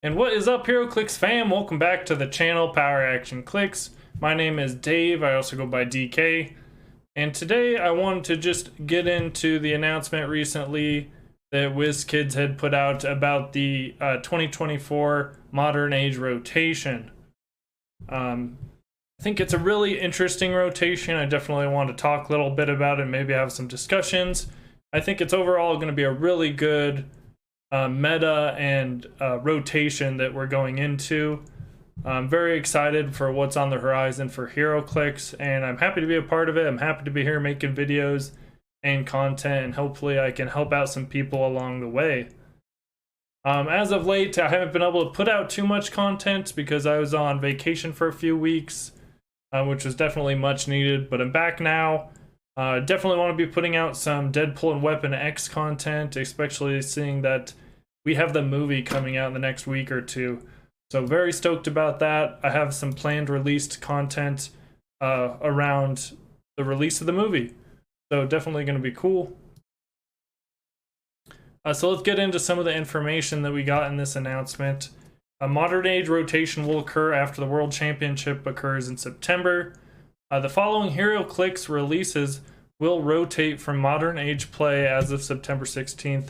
And what is up, Heroclix fam? Welcome back to the channel, Power Action Clicks. My name is Dave. I also go by DK. And today I wanted to just get into the announcement recently that Wizkids had put out about the 2024 Modern Age Rotation. I think it's a really interesting rotation. I definitely want to talk a little bit about it and maybe have some discussions. I think it's overall going to be a really good meta and rotation that we're going into. I'm very excited for what's on the horizon for Heroclix, and I'm happy to be a part of it. I'm happy to be here making videos and content, and hopefully I can help out some people along the way. As of late, I haven't been able to put out too much content because I was on vacation for a few weeks, which was definitely much needed, but I'm back now. Definitely want to be putting out some Deadpool and Weapon X content, especially seeing that we have the movie coming out in the next week or two. So very stoked about that. I have some planned released content around the release of the movie. So definitely going to be cool. So let's get into some of the information that we got in this announcement. A Modern Age rotation will occur after the World Championship occurs in September. The following Heroclix releases will rotate from Modern Age play as of September 16th,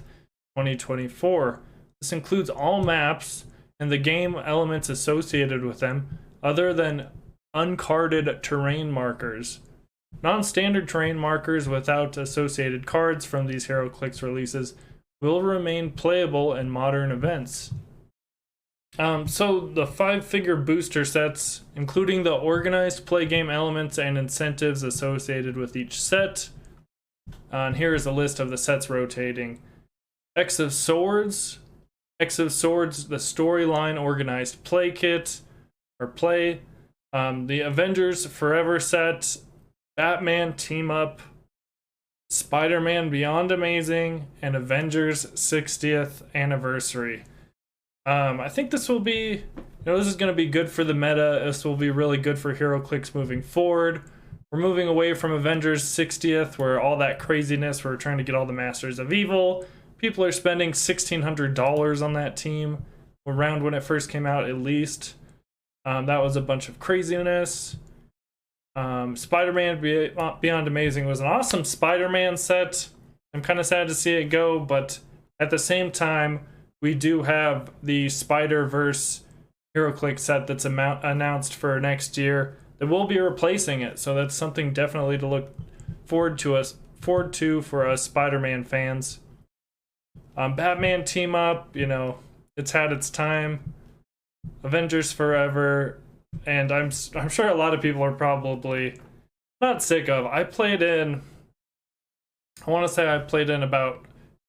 2024. This includes all maps and the game elements associated with them, other than uncarded terrain markers. Non-standard terrain markers without associated cards from these Heroclix releases will remain playable in modern events. So the 5-figure booster sets, including the organized play game elements and incentives associated with each set. And here is a list of the sets rotating. X of Swords, the storyline organized play kit, or play. The Avengers Forever set, Batman Team Up, Spider-Man Beyond Amazing, and Avengers 60th Anniversary. I think this will be, this is going to be good for the meta. This will be really good for Heroclix moving forward. We're moving away from Avengers 60th, where all that craziness, we're trying to get all the Masters of Evil. People are spending $1,600 on that team, around when it first came out at least. That was a bunch of craziness. Spider-Man Beyond Amazing was an awesome Spider-Man set. I'm kind of sad to see it go, but at the same time, we do have the Spider-Verse Heroclix set that's announced for next year that will be replacing it. So that's something definitely to look forward to for us Spider-Man fans. Batman Team Up, it's had its time. Avengers Forever, and I'm sure a lot of people are probably not sick of. I want to say I played in about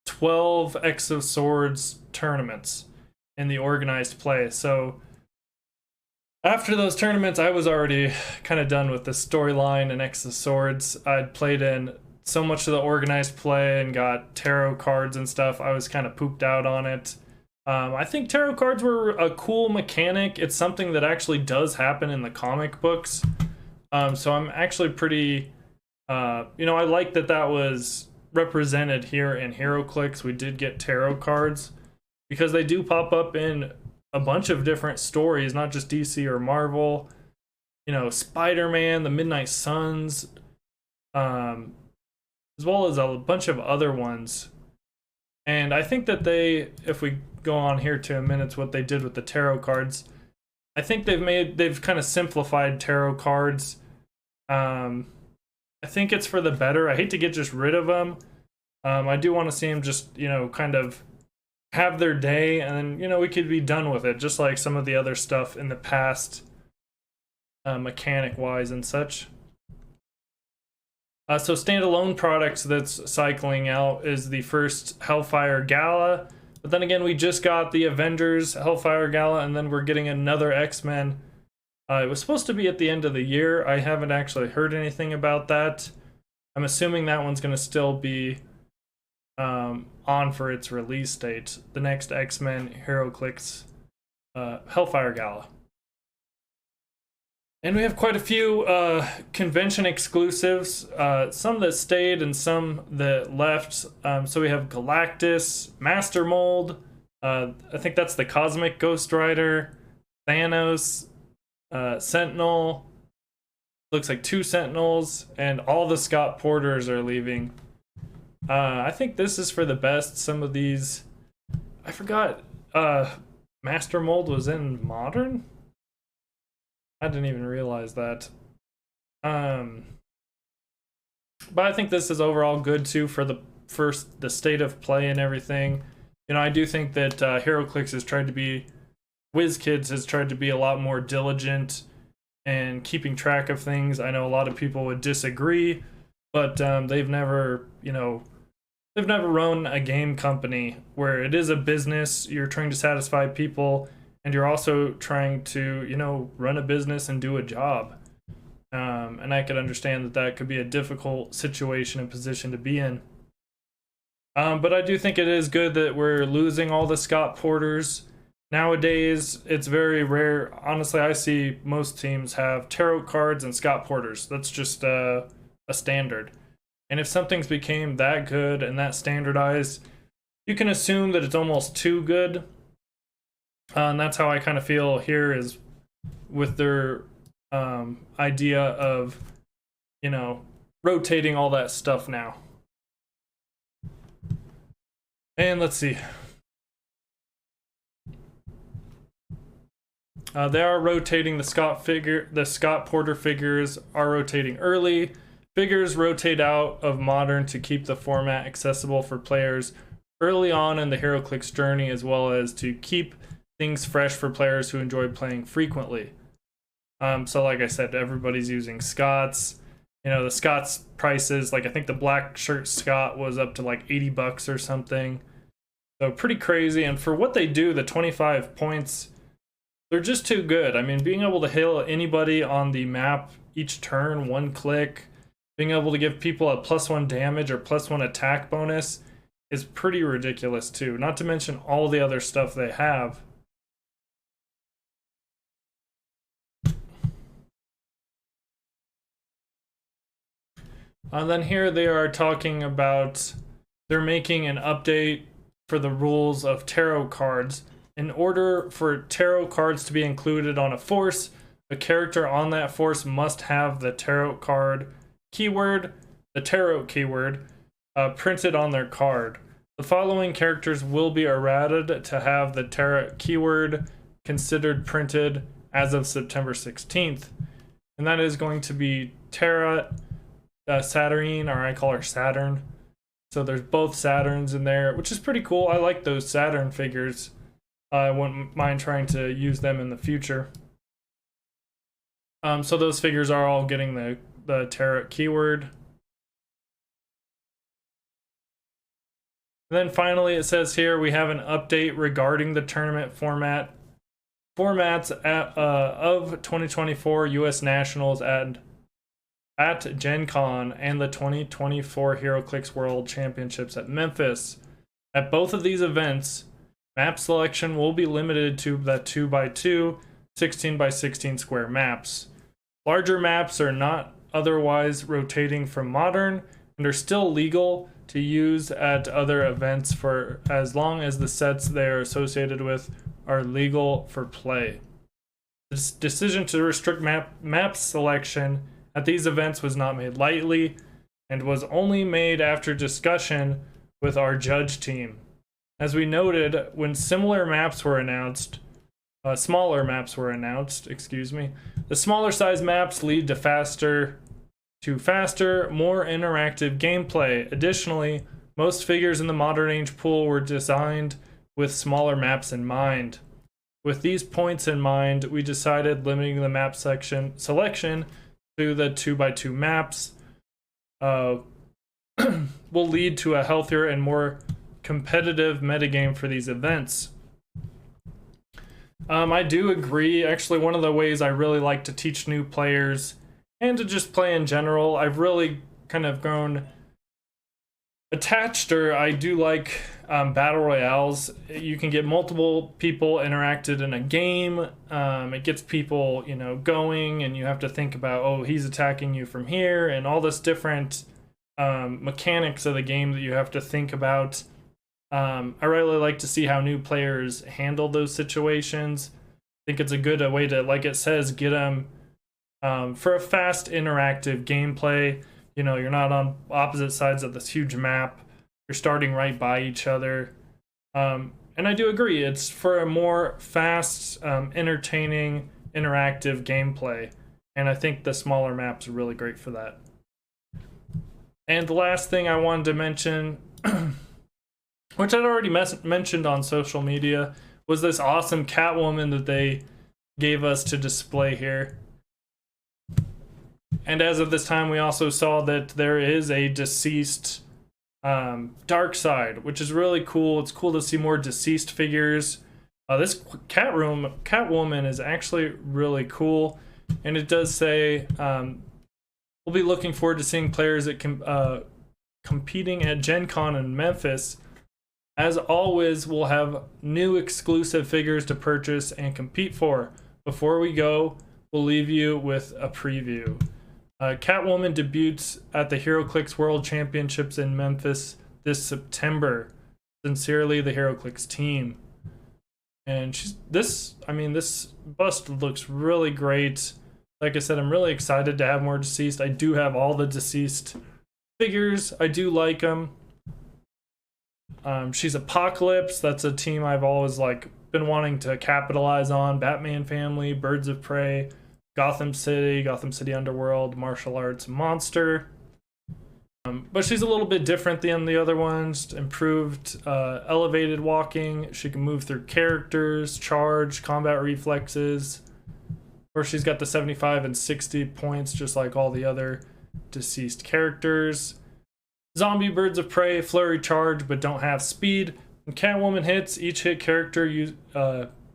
12 X of Swords tournaments in the organized play. So after those tournaments, I was already kind of done with the storyline and X of Swords. I'd played in so much of the organized play and got tarot cards and stuff. I was kind of pooped out on it. I think tarot cards were a cool mechanic. It's something that actually does happen in the comic books. So I'm actually pretty, I like that was represented here in Heroclix. We did get tarot cards because they do pop up in a bunch of different stories, not just DC or Marvel. Spider-Man, the Midnight Suns, as well as a bunch of other ones. And I think that if we go on here to a minute, what they did with the tarot cards, I think they've kind of simplified tarot cards. I think it's for the better. I hate to get just rid of them. I do want to see them just, kind of have their day, and then, we could be done with it, just like some of the other stuff in the past, mechanic-wise and such. So standalone products that's cycling out is the first Hellfire Gala. But then again, we just got the Avengers Hellfire Gala, and then we're getting another X-Men. It was supposed to be at the end of the year. I haven't actually heard anything about that. I'm assuming that one's going to still be on for its release date. The next X-Men Heroclix Hellfire Gala. And we have quite a few convention exclusives, some that stayed and some that left. So we have Galactus, Master Mold, I think that's the Cosmic Ghost Rider, Thanos, Sentinel. Looks like 2 Sentinels, and all the Scott Porters are leaving. I think this is for the best. Some of these, I forgot. Master Mold was in Modern. I didn't even realize that. But I think this is overall good too for the state of play and everything. You know, I do think that Heroclix has tried to be, Wizkids has tried to be a lot more diligent and keeping track of things. I know a lot of people would disagree, but they've never, they've never run a game company where it is a business. You're trying to satisfy people, and you're also trying to, run a business and do a job. And I could understand that could be a difficult situation and position to be in. But I do think it is good that we're losing all the Scott Porters. Nowadays, it's very rare. Honestly, I see most teams have tarot cards and Scott Porters. That's just a standard. And if something's became that good and that standardized, you can assume that it's almost too good. And that's how I kind of feel here is with their idea of, rotating all that stuff now. And let's see. They are rotating the Scott Porter figures are rotating early. Figures rotate out of Modern to keep the format accessible for players early on in the Heroclix journey, as well as to keep things fresh for players who enjoy playing frequently. So like I said, everybody's using Scots. The Scots prices, like I think the black shirt Scott was up to like $80 or something. So pretty crazy. And for what they do, the 25 points, they're just too good. I mean, being able to heal anybody on the map each turn, one click, being able to give people a +1 damage or +1 attack bonus is pretty ridiculous too. Not to mention all the other stuff they have. And then here they are talking about they're making an update for the rules of tarot cards. In order for tarot cards to be included on a force, a character on that force must have the tarot card keyword, the tarot keyword, printed on their card. The following characters will be errated to have the tarot keyword considered printed as of September 16th. And that is going to be Terra, Saturnine, or I call her Saturn. So there's both Saturns in there, which is pretty cool. I like those Saturn figures. I wouldn't mind trying to use them in the future. So those figures are all getting the tarot keyword. And then finally, it says here we have an update regarding the tournament formats of 2024 U.S. Nationals at Gen Con and the 2024 Heroclix World Championships at Memphis. At both of these events, map selection will be limited to the 2x2, 16x16 square maps. Larger maps are not otherwise rotating from Modern and are still legal to use at other events for as long as the sets they are associated with are legal for play. This decision to restrict map selection at these events was not made lightly and was only made after discussion with our judge team. As we noted, when smaller maps were announced, the smaller size maps lead to faster, more interactive gameplay. Additionally, most figures in the Modern Age pool were designed with smaller maps in mind. With these points in mind, we decided limiting the map selection to the 2x2 maps will lead to a healthier and more competitive metagame for these events. I do agree. Actually, one of the ways I really like to teach new players and to just play in general, I've really kind of grown attached, or I do like battle royales. You can get multiple people interacted in a game. It gets people, going, and you have to think about, oh, he's attacking you from here, and all this different mechanics of the game that you have to think about. I really like to see how new players handle those situations. I think it's a good way to, like it says, get them for a fast interactive gameplay. You know, you're not on opposite sides of this huge map. You're starting right by each other. And I do agree, it's for a more fast, entertaining, interactive gameplay. And I think the smaller maps are really great for that. And the last thing I wanted to mention, which I'd already mentioned on social media, was this awesome Catwoman that they gave us to display here. And as of this time, we also saw that there is a deceased Darkseid, which is really cool. It's cool to see more deceased figures. This Catwoman is actually really cool, and it does say we'll be looking forward to seeing players that competing at Gen Con in Memphis. As always, we'll have new exclusive figures to purchase and compete for. Before we go, we'll leave you with a preview. Catwoman debuts at the Heroclix World Championships in Memphis this September. Sincerely, the Heroclix team. And this bust looks really great. Like I said, I'm really excited to have more deceased. I do have all the deceased figures. I do like them. She's Apocalypse. That's a team I've always been wanting to capitalize on. Batman family, Birds of Prey, Gotham City Underworld, martial arts monster. But she's a little bit different than the other ones. Improved elevated walking. She can move through characters, charge, combat reflexes. Or she's got the 75 and 60 points just like all the other deceased characters. Zombie, Birds of Prey, flurry charge, but don't have speed. When Catwoman hits, each hit character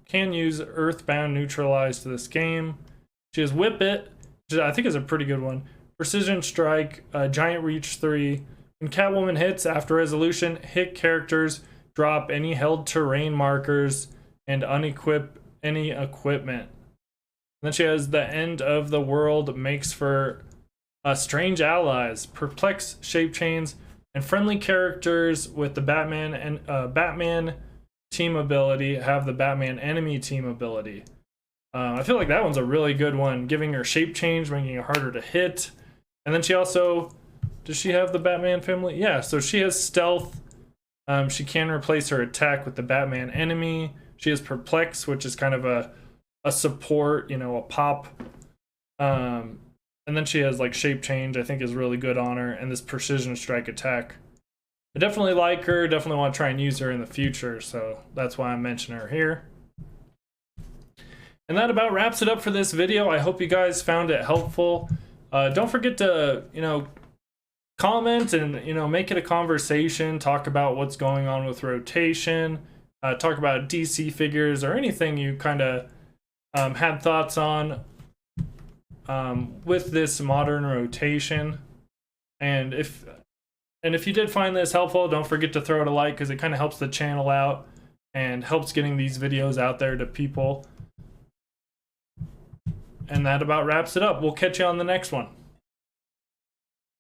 can use Earthbound Neutralize to this game. She has Whip It, which I think is a pretty good one. Precision Strike, Giant Reach 3. When Catwoman hits, after resolution, hit characters drop any held terrain markers and unequip any equipment. And then she has the End of the World, makes for strange allies, perplex shape chains, and friendly characters with the Batman and Batman team ability have the Batman enemy team ability. I feel like that one's a really good one, giving her shape change, making it harder to hit. And then she also, does she have the Batman family? Yeah, so she has stealth. She can replace her attack with the Batman enemy. She has perplex, which is kind of a support, a pop. And then she has shape change, I think is really good on her, and this precision strike attack. I definitely like her, definitely want to try and use her in the future, so that's why I'm mentioning her here. And that about wraps it up for this video. I hope you guys found it helpful. Don't forget to, comment and, make it a conversation, talk about what's going on with rotation, talk about DC figures or anything you kind of had thoughts on with this modern rotation. And if you did find this helpful, don't forget to throw it a like, because it kind of helps the channel out and helps getting these videos out there to people. And that about wraps it up. We'll catch you on the next one.